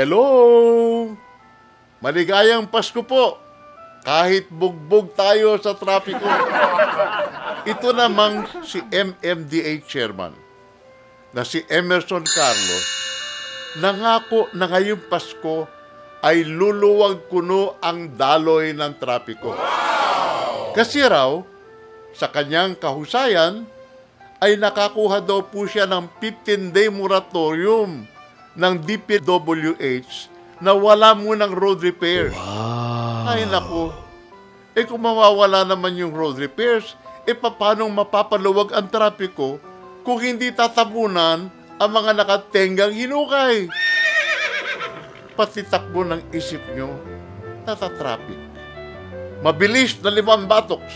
Hello! Maligayang Pasko po! Kahit bugbog tayo sa trapiko. Ito namang si MMDA Chairman na si Emerson Carlos, nangako na ngayong Pasko ay luluwag kuno ang daloy ng trapiko. Kasi raw, sa kanyang kahusayan, ay nakakuha daw po siya ng 15-day moratorium ng DPWH na wala munang road repair. Wow. Ay naku, kung mawawala naman yung road repairs, paano mapapaluwag ang trapiko kung hindi tatabunan ang mga nakatenggang hinukay? Pati takbo ng isip nyo, natatrapik. Mabilis na 5 batoks.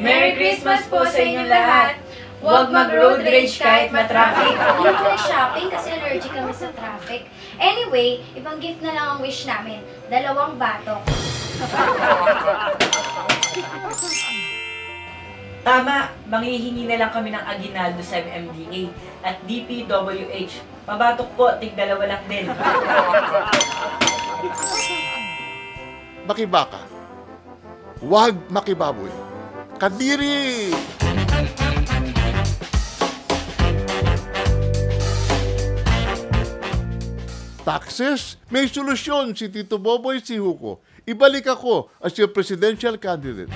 Merry Christmas po sa inyong lahat. Huwag mag-road rage kahit matraffic. Hindi ko shopping kasi allergic kami sa traffic. Anyway, ibang gift na lang ang wish namin. 2 batok. Tama, manghihingi na lang kami ng aginaldo sa MMDA at DPWH. Mabatok po, tig-2 lang din. Makibaka. Huwag makibaboy. Kadiri! Taxes? May solusyon si Tito Boboy si Huko. Ibalik ako as your presidential candidate.